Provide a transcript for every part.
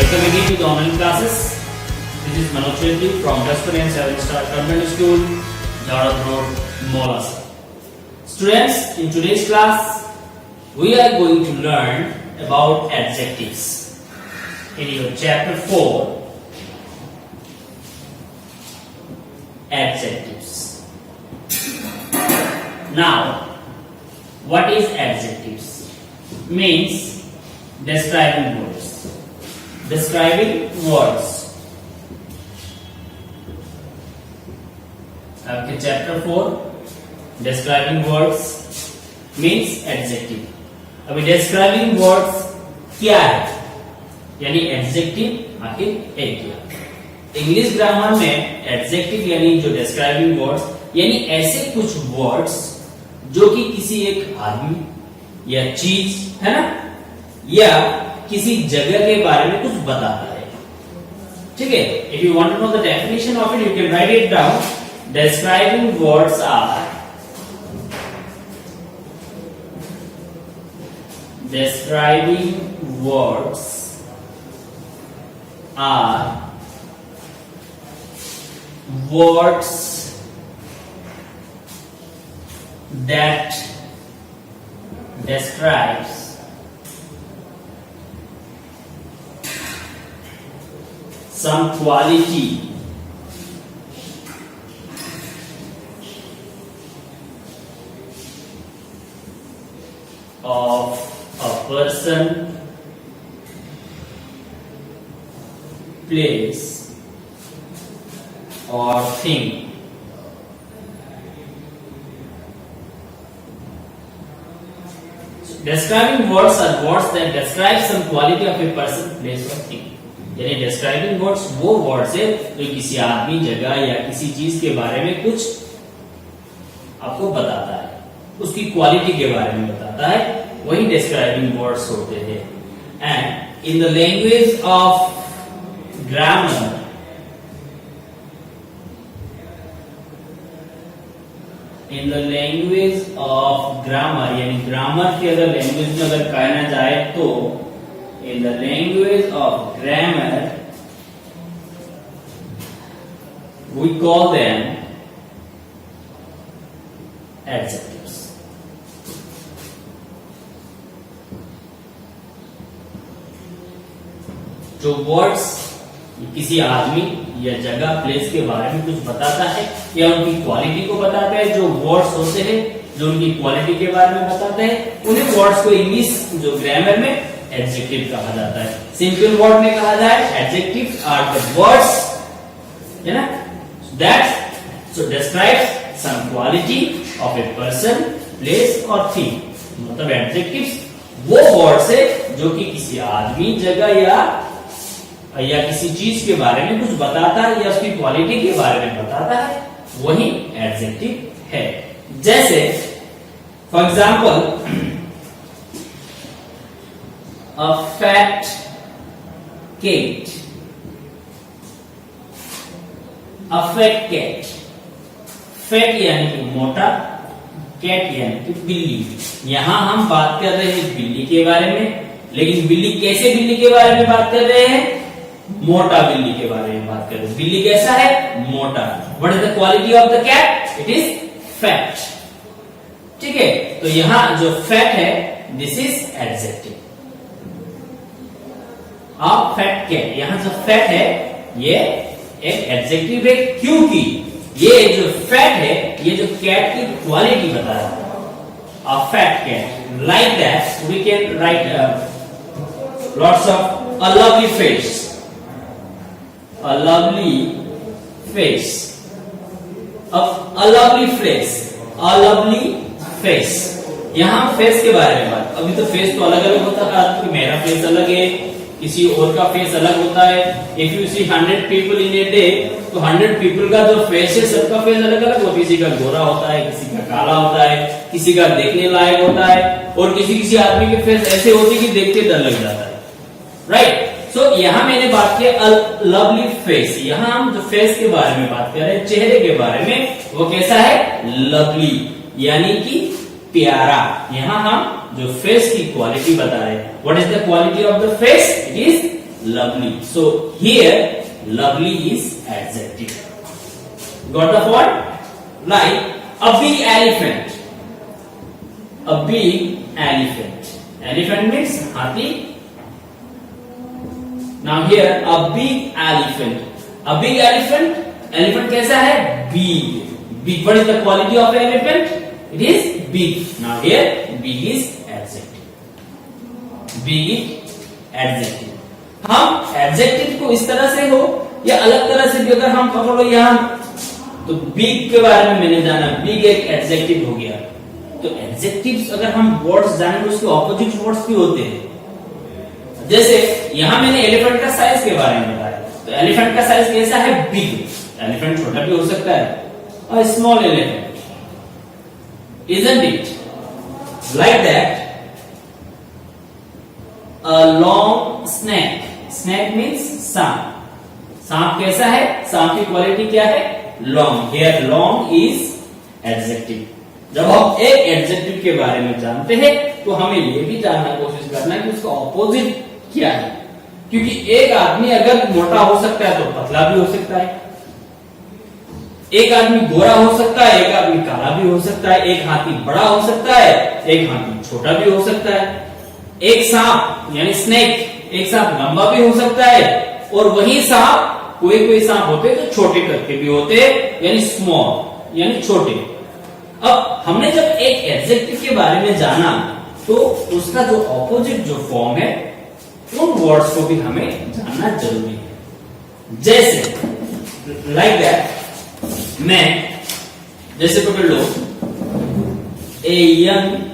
Welcome again to the online classes. This is Manoj Chetty from Dasper and 7-Star Convent School, Jawad Road, Molasa. Students, in today's class, we are going to learn about adjectives. In your chapter 4, adjectives. Now, what is adjectives? Means describing words. Describing words. Okay, chapter 4, describing words means adjective. अभी describing words क्या है? यानी adjective आखिर है क्या? English grammar में adjective यानी जो describing words यानी ऐसे कुछ words जो कि किसी एक आदमी या चीज है ना या किसी जगह के बारे में कुछ बताता है. ठीक है. If you want to know the definition of it, you can write it down. Describing words are words that describes some quality of a person, place or thing. Describing words are words that describe some quality of a person, place or thing. यानी describing words वो words है जो किसी आदमी, जगह या किसी चीज के बारे में कुछ आपको बताता है, उसकी क्वालिटी के बारे में बताता है, वही डिस्क्राइबिंग वर्ड्स होते हैं. And in the language of grammar, यानी ग्रामर के अगर लैंग्वेज में अगर कहना जाए तो in the language of grammar we call them adjectives. जो वर्ड्स किसी आदमी या जगह, प्लेस के बारे में कुछ बताता है या उनकी क्वालिटी को बताता है, जो वर्ड्स होते हैं जो उनकी क्वालिटी के बारे में बताते हैं, उन्हीं वर्ड्स को इंग्लिश जो ग्रामर में एडजेक्टिव कहा जाता है. सिंपल वर्ड में कहा जाए एडजेक्टिव्स आर द वर्ड्स, है ना, that so describes some quality of a person, place और थिंग. मतलब एडजेक्टिव्स वो वर्ड्स है जो कि किसी आदमी, जगह या किसी चीज के बारे में कुछ बताता है या उसकी क्वालिटी के बारे में बताता है, वही एडजेक्टिव है. जैसे for example a fat cat. A fat cat. Fat यानी कि मोटा, cat यानी कि बिल्ली. यहां हम बात कर रहे हैं बिल्ली के बारे में, लेकिन बिल्ली कैसे बिल्ली के बारे में बात कर रहे हैं? मोटा बिल्ली के बारे में बात कर रहे हैं. बिल्ली कैसा है? मोटा. What is the quality of the cat? It is fat. ठीक है. तो यहां जो fat है, this is adjective. आप फैट कैट, यहां जो फैट है ये एक एडजेक्टिव है, क्योंकि ये जो फैट है ये जो कैट की क्वालिटी बता रहा है. A fat cat, like that we can write lots of a lovely face, a lovely face, a lovely face, a lovely face. यहां फेस के बारे में बात. अभी तो फेस तो अलग अलग होता है, मेरा फेस अलग है, किसी और का फेस अलग होता है. If you see 100 people in a day, तो 100 पीपल का जो फेस है सबका फेस अलग अलग होता है. किसी का गोरा होता है, किसी का काला होता है, किसी का देखने लायक होता है, और किसी आदमी के फेस ऐसे होते हैं कि देख के डर लग जाता है. राइट. सो यहां मैंने बात की लवली फेस. यहां हम जो फेस के बारे में बात कर रहे हैं, चेहरे के बारे में, वो कैसा है? लवली यानी कि प्यारा. यहां हम जो फेस की क्वालिटी बता रहे हैं, what is the quality of the face? It is lovely. So here lovely is adjective. Got the point? Like a big elephant. A big elephant. Elephant means hathi. Now here a big elephant. A big elephant. Elephant कैसा है? Big. Big. What is the quality of elephant? It is big. Now here big is adjective. Big is adjective. हम adjective को इस तरह से हो या अलग तरह से भी अगर हम पकड़ो यहाँ, तो बिग के बारे में मैंने जाना, बिग एक एडजेक्टिव हो गया। तो एडजेक्टिव्स अगर हम वर्ड्स जाने तो उसके ऑपोजिट वर्ड्स भी होते हैं। जैसे यहाँ मैंने एलिफेंट का साइज के बारे में बताया, तो एलिफेंट का साइज कैसा है? बिग। एलिफेंट छोटा भी हो सकता है, और small elephant, isn't it? Like that a long snake. Snake means सांप। सांप कैसा है? सांप की क्वालिटी क्या है? long. Here long is adjective. जब हम एक एडजेक्टिव के बारे में जानते हैं तो हमें ये भी जानना कोशिश करना है कि उसका ऑपोजिट क्या है, क्योंकि एक आदमी अगर मोटा हो सकता है तो पतला भी हो सकता है, एक आदमी गोरा हो सकता है, एक आदमी काला भी हो सकता है, एक हाथी बड़ा हो सकता है, एक हाथी छोटा भी हो सकता है, एक सांप यानी स्नेक, एक सांप लंबा भी हो सकता है, और वही सांप कोई सांप होते तो छोटे करके भी होते, यानी स्मॉल यानी छोटे। अब हमने जब एक एडजेक्टिव के बारे में जाना तो उसका जो ऑपोजिट जो फॉर्म है उन वर्ड्स को भी हमें जानना जरूरी है। जैसे लाइक दैट, मैं जैसे पकड़ लो, a young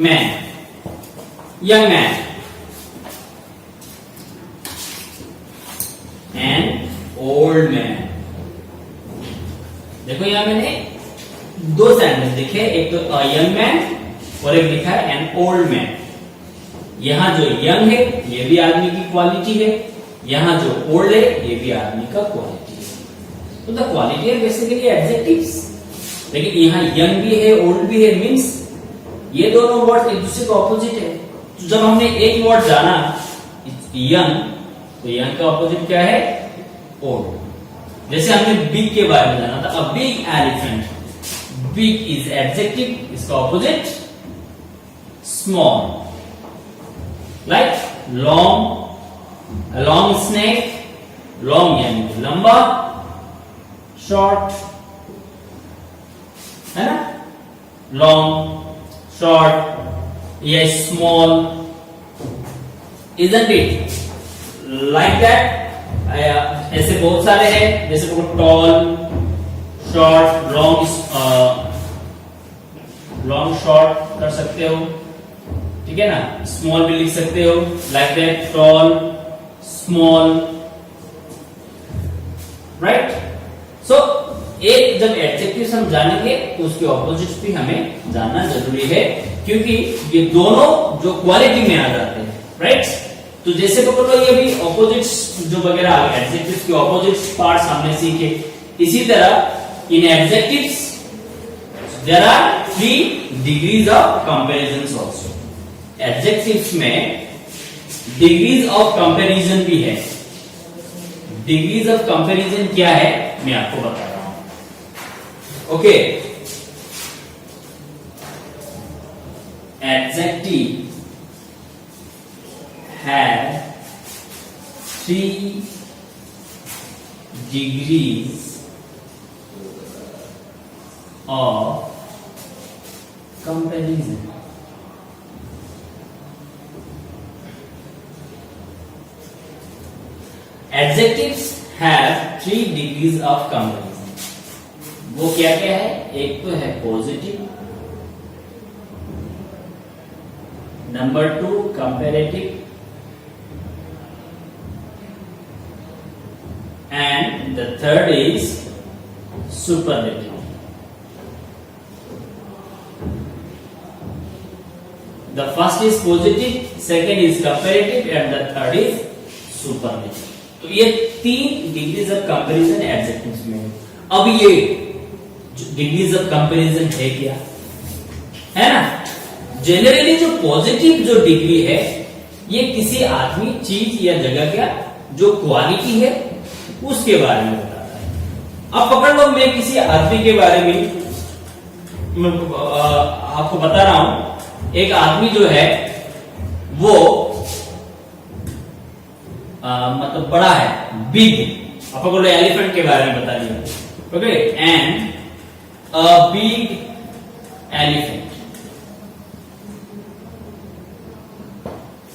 man, young man, and old man. देखो यहां मैंने दो सेंटेंस लिखे, एक तो यंग मैन और एक लिखा है एन ओल्ड मैन। यहां जो यंग है ये भी आदमी की क्वालिटी है, यहां जो ओल्ड है ये भी आदमी का क्वालिटी है। तो द क्वालिटी है बेसिकली एडजेक्टिव्स, लेकिन यहां यंग भी है ओल्ड भी है, मीन्स ये दोनों वर्ड एक दूसरे का ऑपोजिट है। तो जब हमने एक वर्ड जाना यंग, तो यंग का ऑपोजिट क्या है? ओल्ड। जैसे हमने बिग के बारे में जाना था, a big elephant, big is adjective, इसका opposite small. Like long, long snake, long यानी लंबा, शॉर्ट है ना, long short, yes, small, isn't it? Like that. ऐसे बहुत सारे हैं, जैसे tall, short, long, short कर सकते हो, ठीक है ना? Small भी लिख सकते हो, like that, tall, small, right? So एक जब एडजेक्टिव हम जानेंगे तो उसके ऑपोजिट भी हमें जानना जरूरी है, क्योंकि ये दोनों जो क्वालिटी में आ जाते हैं, राइट? तो जैसे पकड़ो ये भी ऑपोजिट्स जो वगैरह एडजेक्टिव्स के ऑपोजिट्स पार्ट्स हमने सीखे, इसी तरह इन adjectives there are 3 degrees of comparison also. Adjectives में डिग्रीज ऑफ कंपैरिजन भी है। डिग्रीज ऑफ कंपैरिजन क्या है मैं आपको बता रहा हूं। Okay, adjective have 3 degrees of comparison. Adjectives have 3 degrees of comparison. वो क्या क्या है? एक तो है positive, number 2 comparative, and the third is superlative. The first is positive, second is comparative and the third is superlative. तो ये 3 degrees of comparison adjectives में है। अब ये डिग्रीज ऑफ कंपैरिजन है क्या? है ना, जनरली जो पॉजिटिव जो डिग्री है ये किसी आदमी, चीज या जगह का जो क्वालिटी है उसके बारे में बताता है। अब पकड़ लो, मैं किसी आदमी के बारे में आपको बता रहा हूं। एक आदमी जो है वो मतलब बड़ा है, बिग। अब पकड़ लो, एलिफेंट के बारे में बता दिया, okay, and a big elephant.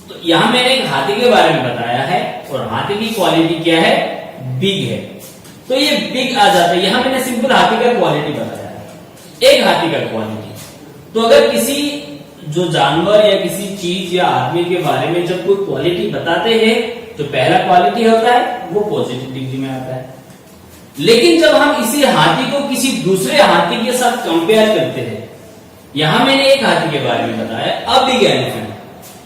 तो यहां मैंने एक हाथी के बारे में बताया है और हाथी की क्वालिटी क्या है, बिग है, तो ये बिग आ जाता है। यहां मैंने सिंपल हाथी का क्वालिटी बताया है, एक हाथी का क्वालिटी। तो अगर किसी जो जानवर या किसी चीज या आदमी के बारे में जब कोई क्वालिटी बताते हैं तो पहला क्वालिटी होता है वो पॉजिटिव डिग्री में आता है। लेकिन जब हम इसी हाथी को किसी दूसरे हाथी के साथ कंपेयर करते हैं, यहां मैंने एक हाथी के बारे में बताया, अब बिग एलिफेंट,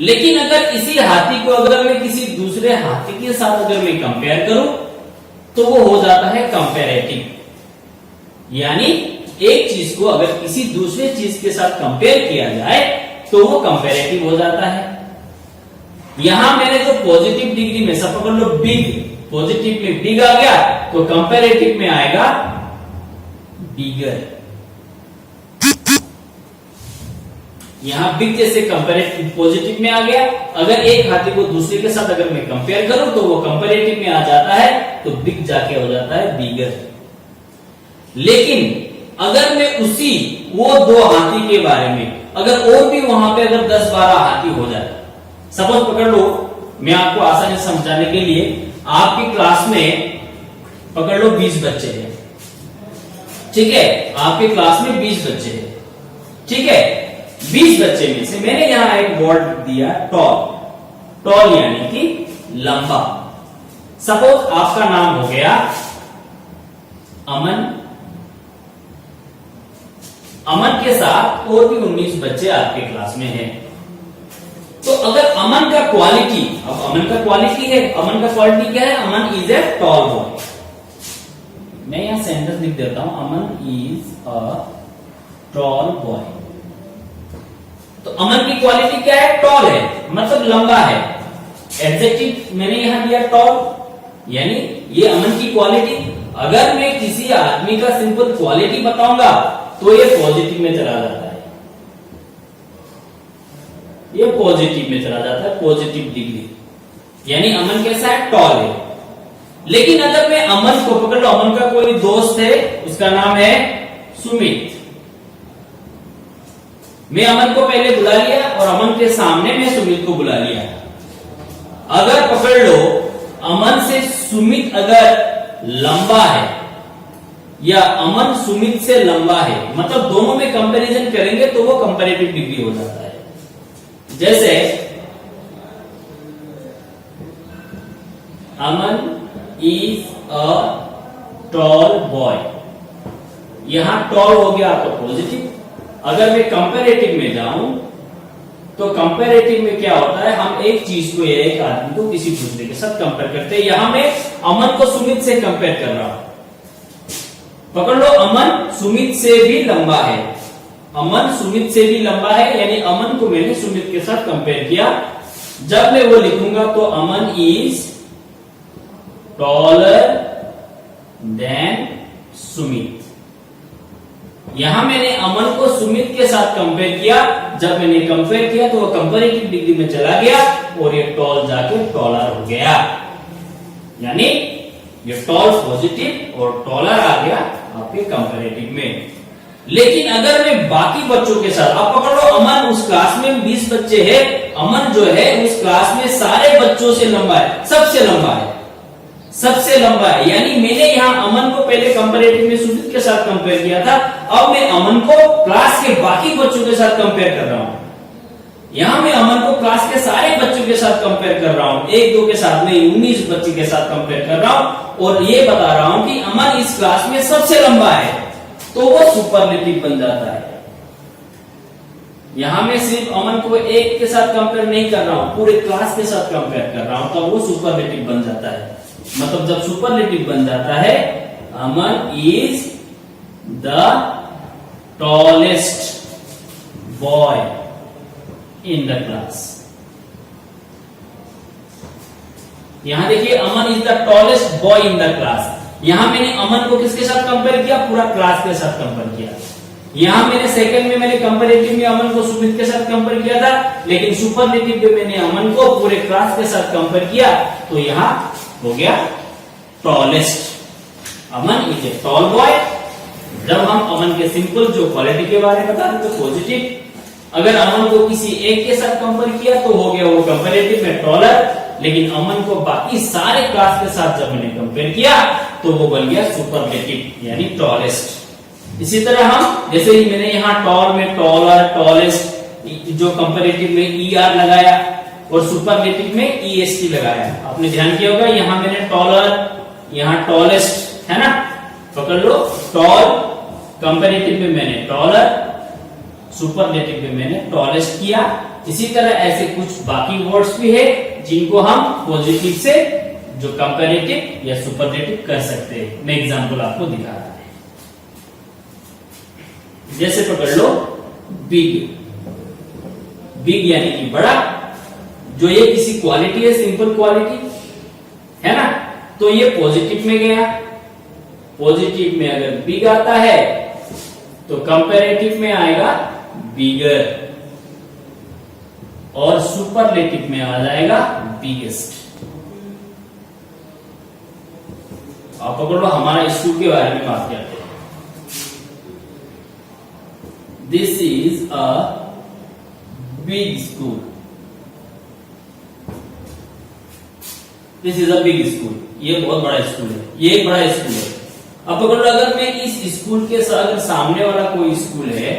लेकिन अगर इसी हाथी को अगर मैं किसी दूसरे हाथी के साथ अगर मैं कंपेयर करूं तो वो हो जाता है कंपेरेटिव। यानी एक चीज को अगर किसी दूसरे चीज के साथ कंपेयर किया जाए तो वो कंपेरेटिव हो जाता है। यहां मैंने जो पॉजिटिव डिग्री में, सब पकड़ लो, बिग, पॉजिटिव में बिग आ गया तो कंपेरेटिव में आएगा बिगर। यहां बिग जैसे कंपेरेटिव पॉजिटिव में आ गया, अगर एक हाथी को दूसरे के साथ अगर मैं कंपेयर करूं तो वो कंपेरेटिव में आ जाता है, तो बिग जाके हो जाता है बिगर। लेकिन अगर मैं उसी वो दो हाथी के बारे में अगर और भी वहां पे अगर 10-12 हाथी हो जाए, सपोज पकड़ लो, मैं आपको आसानी से समझाने के लिए, आपकी क्लास में पकड़ लो 20 बच्चे हैं, ठीक है, आपकी क्लास में 20 बच्चे हैं, ठीक है, 20 बच्चे में से मैंने यहां एक वर्ड दिया टॉल, टॉल यानी कि लंबा। सपोज आपका नाम हो गया अमन, अमन के साथ और भी 19 बच्चे आपके क्लास में हैं। तो अगर अमन का क्वालिटी, अब अमन का क्वालिटी है, अमन का क्वालिटी क्या है, Aman is a tall boy. मैं यहां सेंटेंस लिख देता हूं, अमन इज अ टॉल बॉय। तो अमन की क्वालिटी क्या है, टॉल है, मतलब लंबा है। एडजेक्टिव मैंने यहां दिया टॉल, यानी ये अमन की क्वालिटी। अगर मैं किसी आदमी का सिंपल क्वालिटी बताऊंगा तो ये पॉजिटिव में चला जाता है, ये पॉजिटिव में चला जाता है, पॉजिटिव डिग्री, यानी अमन कैसा है, टॉल है। लेकिन अगर मैं अमन को पकड़ लो, अमन का कोई दोस्त है, उसका नाम है सुमित, मैं अमन को पहले बुला लिया और अमन के सामने मैं सुमित को बुला लिया। अगर पकड़ लो अमन से सुमित अगर लंबा है या अमन सुमित से लंबा है, मतलब दोनों में कंपैरिजन करेंगे तो वो कंपैरेटिव डिग्री हो जाता है। जैसे अमन इज अ टॉल बॉय, यहां टॉल हो गया तो पॉजिटिव। अगर मैं कंपैरेटिव में जाऊं तो कंपैरेटिव में क्या होता है, हम एक चीज को या एक आदमी को किसी दूसरे के साथ कंपेयर करते हैं। यहां मैं अमन को सुमित से कंपेयर कर रहा हूं, पकड़ लो, अमन सुमित से भी लंबा है, अमन सुमित से भी लंबा है, यानी अमन को मैंने सुमित के साथ कंपेयर किया। जब मैं वो लिखूंगा तो अमन इज टॉलर देन सुमित। यहां मैंने अमन को सुमित के साथ कंपेयर किया, जब मैंने कंपेयर किया तो वो कंपैरेटिव डिग्री में चला गया और ये टॉल जाके टॉलर हो गया, यानी ये टॉल पॉजिटिव और टॉलर आ गया आपके कंपैरेटिव में। लेकिन अगर मैं बाकी बच्चों के साथ, आप पकड़ लो अमन उस क्लास में 20 बच्चे हैं, अमन जो है उस क्लास में सारे बच्चों से लंबा है, सबसे लंबा है, सबसे लंबा है, यानी मैंने यहां अमन को पहले कंपैरेटिव में सुमित के साथ कंपेयर किया था, अब मैं अमन को क्लास के बाकी बच्चों के साथ कंपेयर कर रहा हूं। यहां मैं अमन को क्लास के सारे बच्चों के साथ कंपेयर कर रहा हूं, एक दो के साथ नहीं, 19 बच्चे के साथ कंपेयर कर रहा हूं और ये बता रहा हूं कि अमन इस क्लास में सबसे लंबा है, तो वो सुपरलेटिव बन जाता है। यहां मैं सिर्फ अमन को एक के साथ कंपेयर नहीं कर रहा हूं, पूरे क्लास के साथ कंपेयर कर रहा हूं, तब वो सुपरलेटिव बन जाता है। मतलब जब सुपरलेटिव बन जाता है, Aman is the tallest boy in the class. यहाँ देखिए Aman is the tallest boy in the class. यहाँ मैंने अमन को किसके साथ कंपेयर किया? पूरा क्लास के साथ कंपेयर किया। यहाँ मैंने सेकंड में मैंने कंपैरेटिव में अमन को सुमित के साथ कंपेयर किया था, लेकिन सुपरलेटिव में मैंने अमन को पूरे क्लास के साथ कंपेयर किया, तो यहाँ हो गया tallest. Aman is a tall boy. जब हम अमन के सिंपल जो क्वालिटी के बारे में बता रहे थे पॉजिटिव, अगर अमन को किसी एक के साथ कंपेयर किया तो हो गया वो कंपैरेटिव में टॉलर, लेकिन अमन को बाकी सारे क्लास के साथ जब मैंने कंपेयर किया तो वो बन गया सुपरलेटिव यानी टॉलेस्ट। इसी तरह हम जैसे ही मैंने यहाँ टॉल में टॉलर, टॉलेस्ट, जो कंपैरेटिव में ER लगाया और सुपरलेटिव में EST लगाया, आपने ध्यान किया होगा। यहाँ मैंने टॉलर, यहाँ टॉलेस्ट है ना, पकड़ लो। टॉल कंपैरेटिव में मैंने टॉलर, सुपरलेटिव में मैंने टॉलेस्ट किया। इसी तरह ऐसे कुछ बाकी वर्ड्स भी है जिनको हम पॉजिटिव से जो कंपैरेटिव या सुपरलेटिव कर सकते हैं। मैं एग्जांपल आपको दिखा रहा हूं। जैसे पकड़ लो बिग, बिग यानी कि बड़ा, जो ये किसी क्वालिटी है, सिंपल क्वालिटी है ना, तो ये पॉजिटिव में गया। पॉजिटिव में अगर बिग आता है तो कंपैरेटिव में आएगा बिगर, और सुपरलेटिव में आ जाएगा बिगेस्ट। आप पकड़ लो, हमारा स्कूल के बारे में बात करते हैं। This is a big school, this is a big school, ये बहुत बड़ा स्कूल है, ये एक बड़ा स्कूल है। अब पकड़ लो, अगर मैं इस स्कूल के साथ, अगर सामने वाला कोई स्कूल है,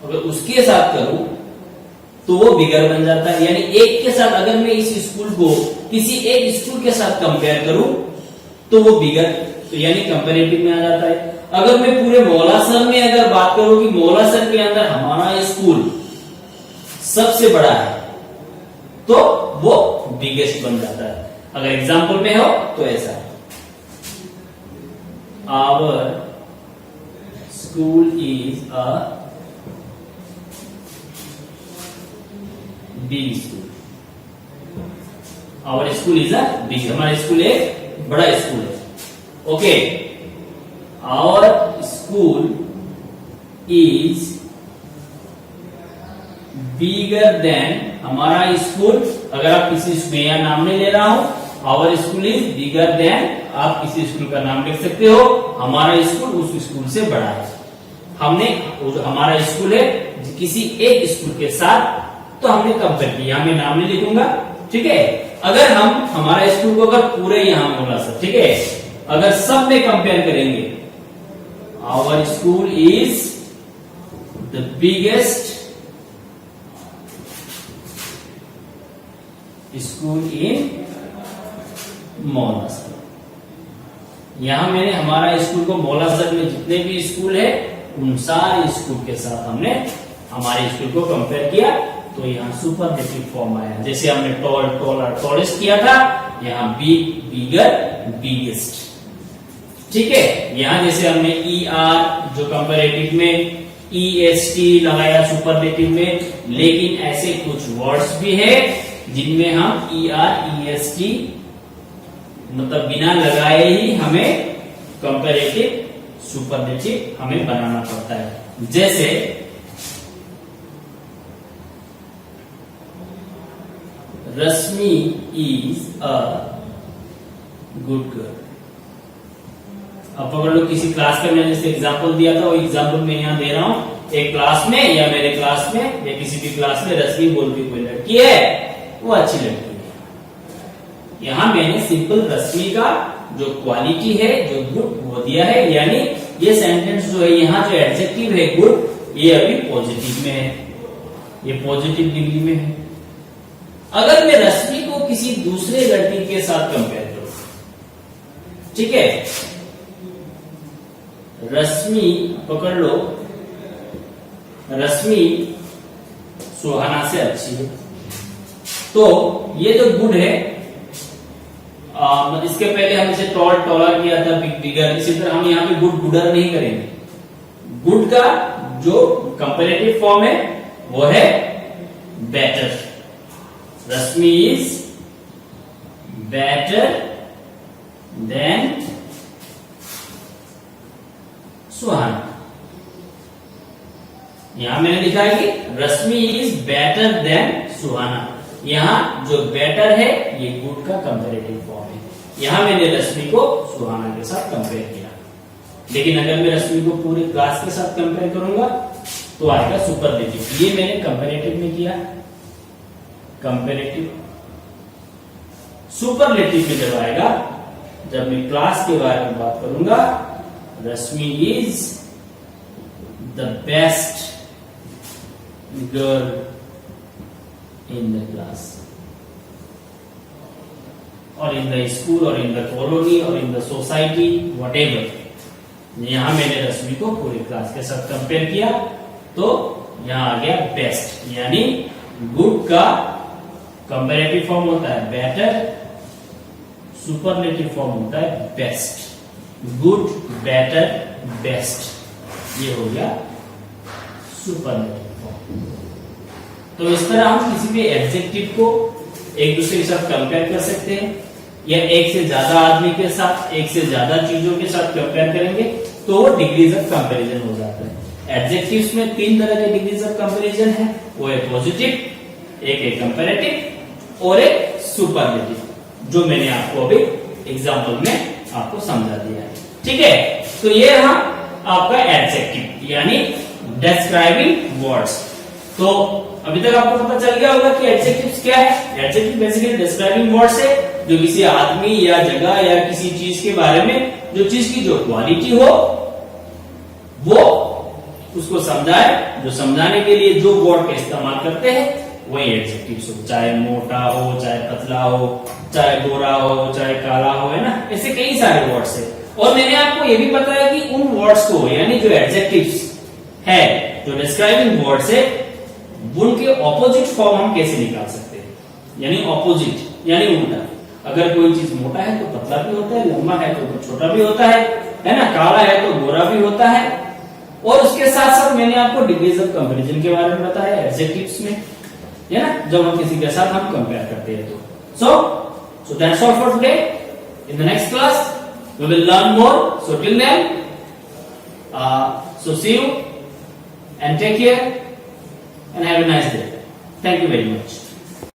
अगर उसके साथ करूं तो वो बिगर बन जाता है। यानी एक के साथ अगर मैं इस स्कूल को किसी एक स्कूल के साथ कंपेयर करूं तो वो बिगर, तो यानी कंपैरेटिव में आ जाता है। अगर मैं पूरे मौलासर में अगर बात करूं कि मौलासर के अंदर हमारा स्कूल सबसे बड़ा है, तो वो बिगेस्ट बन जाता है। अगर एग्जाम्पल में हो तो ऐसा है, our school is a big school, our school is a big, हमारा स्कूल एक बड़ा स्कूल है। Okay, our school is bigger than, हमारा स्कूल, अगर आप किसी में या नाम नहीं ले रहा हूं, our school is bigger than, आप किसी स्कूल का नाम लिख सकते हो, हमारा स्कूल उस स्कूल से बड़ा है। हमने हमारा स्कूल है किसी एक स्कूल के साथ, तो हमने कंपेयर किया, मैं नाम नहीं लिखूंगा, ठीक है। अगर हम हमारा स्कूल को अगर पूरे यहां बोला सर, ठीक है, अगर सब में कंपेयर करेंगे, our school is the biggest school in Maulasar. यहां मैंने हमारा स्कूल को मौलासर में जितने भी स्कूल है उन सारे स्कूल के साथ हमने हमारे स्कूल को कंपेयर किया, तो यहाँ सुपरलेटिव फॉर्म आया। जैसे हमने टॉल, टॉलर, टॉलेस्ट किया था, यहाँ बिग, बिगर, बिगेस्ट, ठीक है। यहाँ जैसे हमने ER जो कंपैरेटिव में, EST लगाया सुपरलेटिव में, लेकिन ऐसे कुछ वर्ड्स भी है जिनमें हम ER, EST मतलब बिना लगाए ही हमें कंपैरेटिव, सुपरलेटिव हमें बनाना पड़ता है। जैसे रश्मि इज अ गुड गर्ल। अब पकड़ लो, किसी क्लास का मैंने जैसे एग्जांपल दिया था, वो एग्जांपल मैं यहाँ दे रहा हूँ। एक क्लास में या मेरे क्लास में या किसी भी क्लास में रश्मि बोलती कोई लड़की है, वो अच्छी लड़की है। यहाँ मैंने सिंपल रश्मि का जो क्वालिटी है, जो गुड, वो दिया है। यानी ये सेंटेंस जो है, यहाँ जो एडजेक्टिव है गुड, ये अभी पॉजिटिव में है, ये पॉजिटिव डिग्री में है। अगर मैं रश्मि को किसी दूसरे लड़की के साथ कंपेयर करूं, ठीक है, रश्मि पकड़ लो, रश्मि सुहाना से अच्छी है, तो ये जो गुड है, इसके पहले हम इसे टॉल, टॉलर किया था, बिग, बिगर, इसी तरह हम यहाँ पे गुड, गुडर नहीं करेंगे। गुड का जो कंपैरेटिव फॉर्म है वो है better. Rashmi is better than सुहाना। यहां मैंने लिखा है कि रश्मि इज बेटर देन सुहाना। यहां जो बेटर है ये गुड का कंपैरेटिव फॉर्म है। यहां मैंने रश्मि को सुहाना के साथ कंपेयर किया, लेकिन अगर मैं रश्मि को पूरे क्लास के साथ कंपेयर करूंगा तो आएगा सुपरलेटिव। ये मैंने कंपैरेटिव में किया, कंपैरेटिव। सुपरलेटिव में जब आएगा, जब मैं क्लास के बारे में बात करूंगा, Rashmi is the best girl in the class और इन द स्कूल और इन द कॉलोनी और इन द सोसाइटी, व्हाटएवर। यहां मैंने रश्मि को पूरी क्लास के साथ कंपेयर किया तो यहां आ गया बेस्ट, यानी गुड का कंपैरेटिव फॉर्म होता है बेटर, सुपरलेटिव फॉर्म होता है बेस्ट। गुड, बेटर, बेस्ट, ये हो गया सुपरलेटिव फॉर्म। तो इस तरह हम किसी भी एडजेक्टिव को एक दूसरे के साथ कंपेयर कर सकते हैं, या एक से ज्यादा आदमी के साथ, एक से ज्यादा चीजों के साथ कंपेयर करेंगे तो वो डिग्रीज ऑफ कंपैरिजन हो जाता है। एडजेक्टिव्स में 3 तरह के डिग्रीज ऑफ कंपैरिजन है, वो है पॉजिटिव, एक है कंपैरेटिव और एक सुपरलेटिव, जो मैंने आपको अभी एग्जांपल में आपको समझा दिया है। ठीक है, तो ये रहा आपका एडजेक्टिव यानी डिस्क्राइबिंग वर्ड्स। तो अभी तक आपको पता चल गया होगा कि एडजेक्टिव्स क्या है। एडजेक्टिव बेसिकली डिस्क्राइबिंग वर्ड्स है, जो किसी आदमी या जगह या किसी चीज के बारे में, जो चीज की जो क्वालिटी हो वो उसको समझाए, जो समझाने के लिए जो वर्ड का इस्तेमाल करते हैं वही एडजेक्टिव्स हो, चाहे मोटा हो, चाहे पतला हो, चाहे गोरा हो, चाहे काला हो, है ना, ऐसे कई सारे वर्ड्स है। और मैंने आपको ये भी बताया कि उन वर्ड्स को, यानी जो एडजेक्टिव्स है, जो डिस्क्राइबिंग वर्ड्स है, उनके ऑपोजिट फॉर्म हम कैसे निकाल सकते हैं, यानी ऑपोजिट यानी उल्टा। अगर कोई चीज मोटा है तो पतला भी होता है, लंबा है तो छोटा भी होता है ना, काला है तो गोरा भी होता है। और उसके साथ साथ मैंने आपको डिग्रीज ऑफ कंपैरिजन के बारे में बताया एडजेक्टिव्स में, है ना, जब हम किसी के साथ हम कंपेयर करते हैं तो। So that's all for today. In the next class we will learn more. So till then, so see you and take care and have a nice day. Thank you very much.